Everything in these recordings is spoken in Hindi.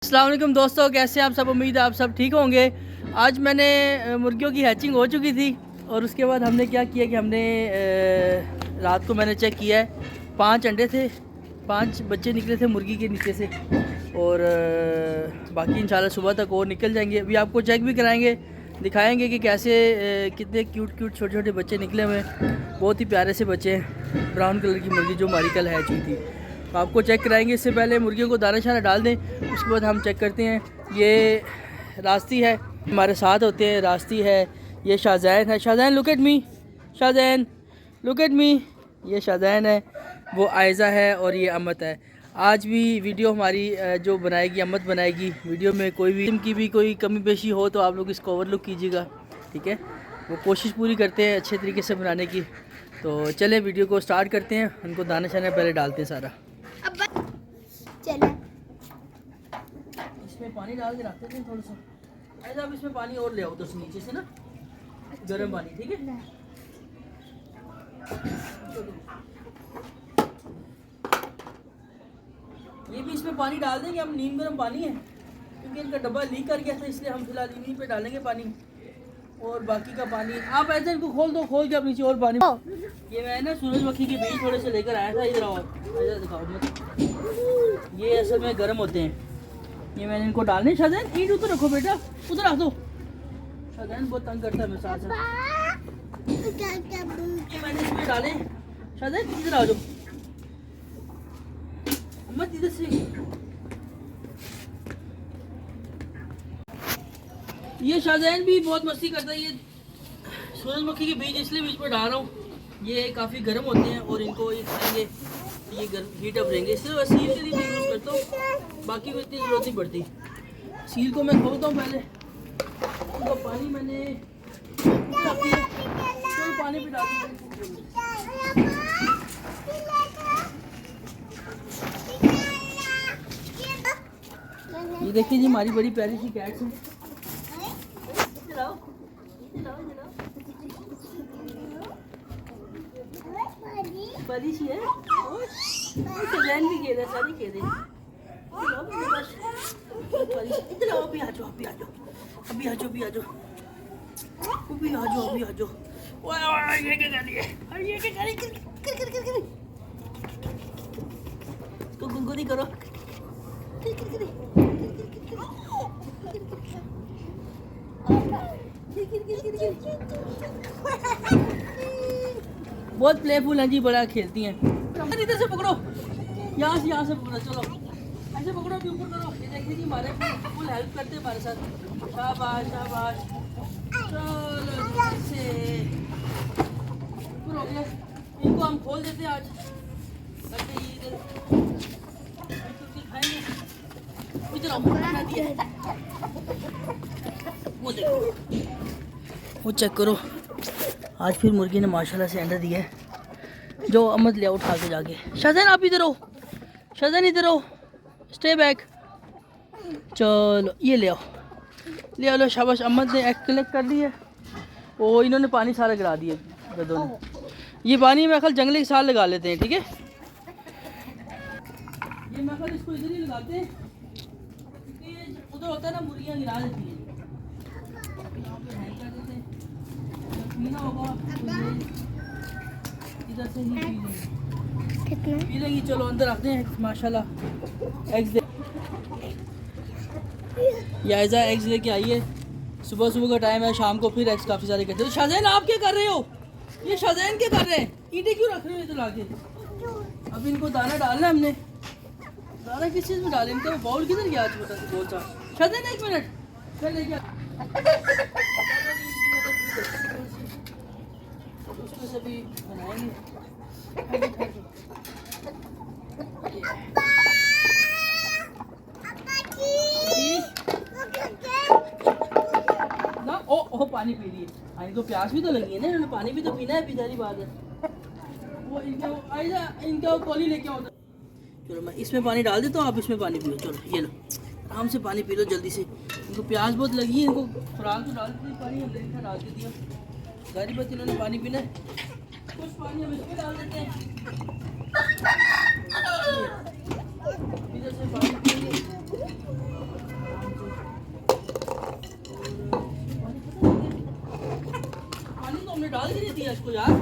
अस्सलाम वालेकुम दोस्तों, कैसे हैं आप सब। उम्मीद है आप सब ठीक होंगे। आज मैंने मुर्गियों की हैचिंग हो चुकी थी और उसके बाद हमने क्या किया कि हमने रात को मैंने चेक किया है, 5 अंडे थे, 5 बच्चे निकले थे मुर्गी के नीचे से और बाकी इंशाल्लाह सुबह तक और निकल जाएंगे। अभी आपको चेक भी कराएंगे, दिखाएंगे कि कैसे कितने क्यूट छोटे छोटे बच्चे निकले हुए हैं। बहुत ही प्यारे से बच्चे हैं। ब्राउन कलर की मुर्गी जो हमारी कल हैच हुई थी, तो आपको चेक कराएंगे। इससे पहले मुर्गियों को दाना शाना डाल दें, उसके बाद हम चेक करते हैं। ये रास्ती है, हमारे साथ होते हैं। रास्ती है, ये शाहजैन है। Shahzain look at me, Shahzain look at me. ये शाहजैन है, वो आयज़ा है और ये अमत है। आज भी वीडियो हमारी जो बनाएगी अमत बनाएगी। वीडियो में कोई भी की भी कोई कमी पेशी हो तो आप लोग इसको ओवरलुक कीजिएगा, ठीक है। वो कोशिश पूरी करते हैं अच्छे तरीके से बनाने की। तो चलें वीडियो को स्टार्ट करते हैं। उनको दाना शाना पहले डालते हैं सारा। चलो इसमें पानी डाल के रखते थे थोड़ा सा। ऐसा आप इसमें पानी और ले आओ तो नीचे से ना, गर्म पानी, ठीक है। ये भी इसमें पानी डाल देंगे हम। नीम गर्म पानी है क्योंकि इनका डब्बा लीक कर गया था, इसलिए हम फिलहाल इन्हीं पे डालेंगे पानी। और बाकी का पानी आप ऐसे इनको खोल दो, खोल के आप नीचे और पानी। ये मैं ना सूरजमुखी के बीज थोड़े से लेकर आया था। इधर आओ, ऐसा दिखाओ मत। ये असल में गर्म होते हैं। ये मैंने इनको डालने। शाहजैन ईंट उधर रखो बेटा, उधर रख दो। शाहजैन बहुत तंग करता है मेरे साथ। ये मैंने इसमें डाले। शाहजैन इधर आ जाओ, मत इधर से। ये शाहजैन भी बहुत मस्ती करता है। ये सूरजमुखी के बीज इसलिए बीच में डाल रहा हूँ। ये काफ़ी गर्म होते हैं और इनको ये खाएंगे, ये हीट अप रहेंगे। इससे सील के लिए मैं यूज़ करता हूँ, बाकी में इतनी ज़रूरत नहीं पड़ती। सील को मैं खोलता हूँ पहले। तो पानी मैंने पानी भी डाल ये देखिए जी, हमारी बड़ी प्यारी सी कैट्स है। बड़ी सी है। शाहजैन भी खेल रहा है, सारी खेल रही है। इधर आओ, अभी आ जाओ, अभी आ जाओ, अभी आ जाओ, अभी आ जाओ, अभी आ जाओ, अभी आ जाओ। ये क्या कर रही है? ये क्या कर रही है? तो गुनगुनी करो। बहुत प्लेफुल हैं जी, बड़ा खेलती हैं। इधर से पकड़ो, यहाँ से पकड़ो। चलो ऐसे पकड़ो, भी ऊपर करो। ये देखिए जी, हमारे फुल हेल्प करते हैं हमारे साथ। शाबाश शाबाश। चलो ऐसे ऊपर हो गया। इनको हम खोल देते हैं आज। खाएंगे। इधर आओ, बना दिया है। वो देखो, वो चेक करो। आज फिर मुर्गी ने माशाल्लाह से अंडा दिया है। जो अमद ले उठा के जाके। शाहजैन आप इधर हो, शाहजैन इधर हो, स्टे बैक। चलो ये ले आओ, ले आओ, लो शाबाश। अमद ने एग कलेक्ट कर ली है। वो इन्होंने पानी सारा गिरा दिया गधों ने। ये पानी मैं ख्याल जंगले के साथ लगा लेते हैं, ठीक है। ये मैं ख्याल इसको इधर ही लगाते हैं क्योंकि उधर होता है ना, मुर्गियाँ गिरा देती हैं। यहाँ पे हैंग कर देते हैं। पीना होगा इधर से ही पी लेंगी। चलो अंदर रखते हैं। माशाल्लाह एग्स दे, याइजा एग्स लेके आई है। सुबह सुबह का टाइम है, शाम को फिर एग्स काफ़ी सारे करते हैं। शाहजैन आप क्या कर रहे हो? ये शाहजैन क्या कर रहे हैं? ईंटें क्यों रख रहे हो इधर लाके? अब इनको दाना डालना है हमने। दाना किस चीज़ में डालें? इनका बाउल किधर गया आज बता बोल सा। शाहजैन 1 मिनट, फिर लेके उसमें से भी बनाएंगे। ना ओ पानी पी लिए। इनको प्यास भी तो लगी है ना, इन्होंने पानी भी तो पीना है, बेचारी बात है। वो इनका कॉली लेके आओ। चलो मैं इसमें पानी डाल देता हूँ, आप इसमें पानी पियो। चलो ये लो, आराम से पानी पी लो जल्दी से। इनको प्यास बहुत लगी है। इनको खुराक तो डाल दी, पानी हमने डाल के दिया। सारी बात इन्होंने पानी पीना है। कुछ पानी हम इसमें डाल देते हैं। इधर से पानी पिएंगे। पानी तो हमने डाल के नहीं दिया इसको यार,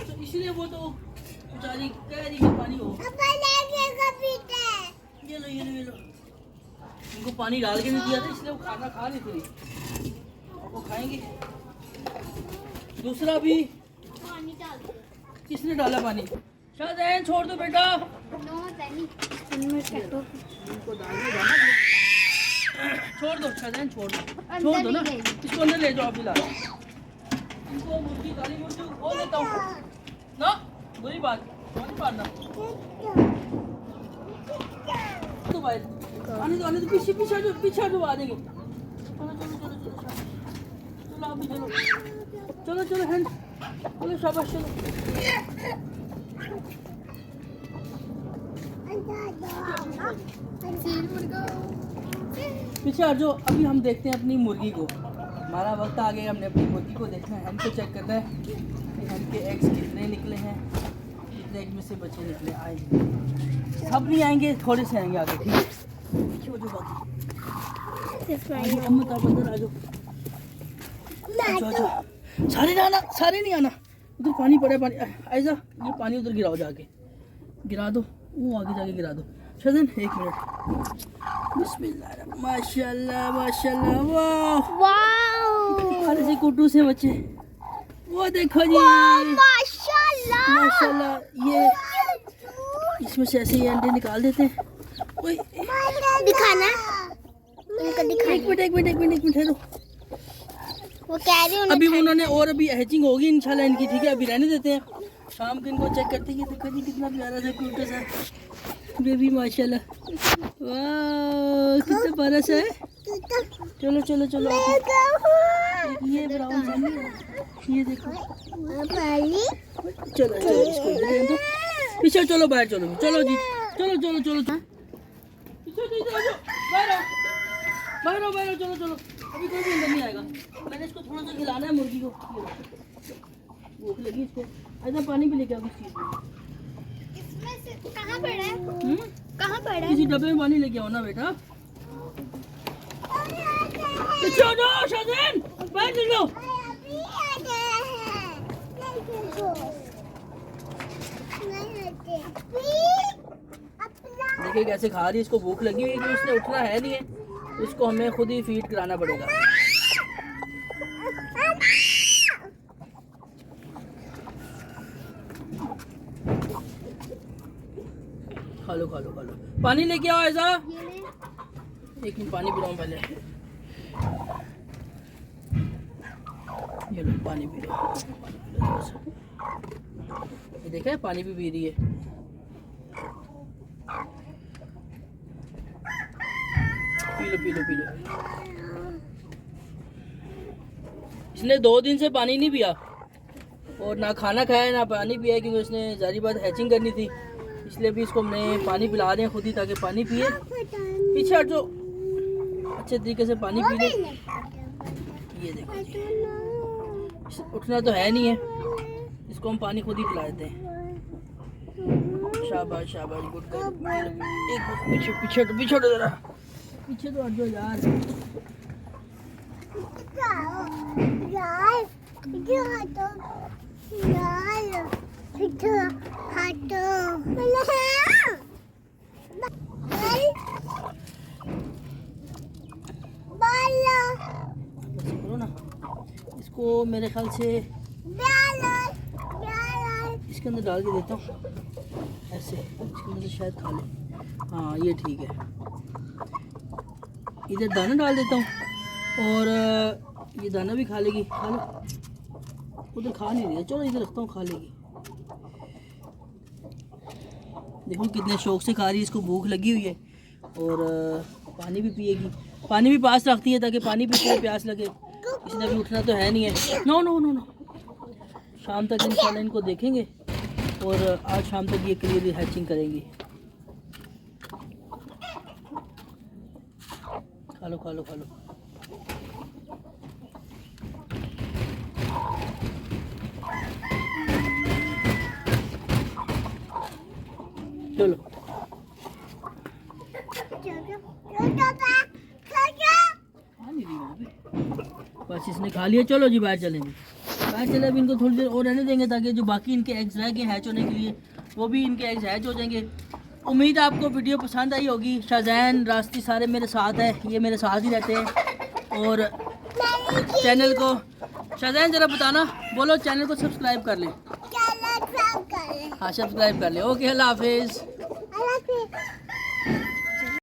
तो इसलिए वो तो बेचारी कह रही है पानी हो। ये लो ये लो ये लो, इनको पानी डाल के नहीं दिया था इसलिए वो खाना खा नहीं थी, वो खाएंगे। दूसरा भी पानी डाल दो। किसने डाला पानी? शाहजैन छोड़ दो बेटा, नो दैनी इनमें काटो। इनको डालने जाना, छोड़ दो शाहजैन, छोड़ दो ना, इसको अंदर ले जाओ फिलहाल। इनको मुर्गी काली मुर्गी खोल देता हूँ ना, बुरी बात पानी मारना तो भाई, आने दो पीछे पीछे जो पीछे जो आ देंगे। चलो चलो चलो चलो चलो आप भी चलो चलो चलो हैंड चलो शाबाश चलो। पीछे हट जाओ। अभी हम देखते हैं अपनी मुर्गी को, हमारा वक्त आ गया, हमने अपनी मुर्गी को देखना है, हमको चेक करना है कि हमके एग्स कितने निकले हैं, कितने एग में से बच्चे निकले आए। सब नहीं आएंगे, थोड़े से आएंगे आगे, ठीक है? छोटे बाकी हम बता अंदर आ जाओ। सारे ना आना, सारे नहीं आना, उधर पानी पड़ा है, पानी ऐसा ये पानी उधर गिराओ, जाके गिरा दो, वो आगे जाके गिरा दो। शजन एक मिनट, बिस्मिल्लाह, माशाल्लाह माशाल्लाह, वाह वाओ हमारे से कुटू से बच्चे, वो देखो जी माशाल्लाह माशाल्लाह। ये इसमें से ऐसे ये अंडे निकाल देते हैं। ओए दिखाना इनको दिखाना। एक मिनट ठहरो। वो कह रही हूँ अभी उन्होंने और अभी हैचिंग होगी इंशाल्लाह इनकी, ठीक है? अभी रहने देते हैं, शाम को इनको चेक करते हैं। ये देखो जी कितना प्यारा सा क्यूट सा बेबी, माशाल्लाह, वाह कितना प्यारा सा है। चलो चलो चलो ये ब्राउन सा नहीं है, ये देखो। चलो चलो इसको इधर दो, पीछे चलो, बाहर चलो, चलो जी चलो चलो चलो पीछे तो इधर आ जाओ, बाहर आओ, चलो चलो, अभी कोई भी अंदर नहीं आएगा। मैंने इसको थोड़ा सा खिलाना है मुर्गी को, भूख लगी इसको। ऐसा पानी भी लेके आओ किस चीज़ में, इसमें से कहाँ पड़ा है? कहाँ पड़ा है? किसी डब्बे में पानी लेके आओ ना बेटा। पीछे हो जाओ शाहजैन, बाहर चल जाओ। देखिए कैसे खा रही है, इसको भूख लगी हुई है, कि इसने उठना है नहीं है, तो इसको हमें खुद ही फीड कराना पड़ेगा। खा लो खा लो खा लो, पानी लेके आओ ऐसा। एक मिनट पानी पिलाऊं पहले, ये लो पानी पी लो, ये देखा है पानी भी पी रही है। P low. इसने 2 दिन से पानी नहीं पिया और ना खाना खाया ना पानी पिया, क्योंकि उसने जारी बात हैचिंग करनी थी, इसलिए भी इसको हमने पानी पिला रहे हैं खुद ही, ताकि पानी पिए। पीछे हट जाओ, अच्छे तरीके से पानी पी ले। ये देखो जी, उठना तो है नहीं है, इसको हम पानी खुद ही पिला देते हैं। शाबाश शाबाश, गुड गर्ल। एक पीछे पीछे जरा, पीछे तो हट जाओ यार। करो ना इसको, मेरे ख्याल से इसके अंदर डाल के देता हूँ ऐसे, इसके अंदर से शायद खा ले। हाँ ये ठीक है, इधर दाना डाल देता हूँ और ये दाना भी खा लेगी। खा लो, उधर खा नहीं रही है, चलो इधर रखता हूँ, खा लेगी। देखो कितने शौक से खा रही है, इसको भूख लगी हुई है और पानी भी पिएगी। पानी भी पास रखती है ताकि पानी पी के प्यास लगे। इसने अभी उठना तो है नहीं है। नो नो नो नो, शाम तक इंशाल्लाह इनको देखेंगे और आज शाम तक ये क्लियरली हैचिंग करेंगी। खा लो खा लो खा लो। चलो खा नहीं रही वहाँ पे। बस इसने खा लिया। चलो जी बाहर चलेंगे। बाहर चले अब इनको थोड़ी देर और रहने देंगे ताकि जो बाकी इनके एग्स रह गए हैच होने के लिए वो भी इनके एग्स हैच हो जाएंगे। उम्मीद है आपको वीडियो पसंद आई होगी। शाहजैन रास्ती सारे मेरे साथ है, ये मेरे साथ ही रहते हैं। और चैनल को शाहजैन ज़रा बताना, बोलो चैनल को सब्सक्राइब कर लें। हाँ सब्सक्राइब कर लें। ओके अल्लाह हाफिज़।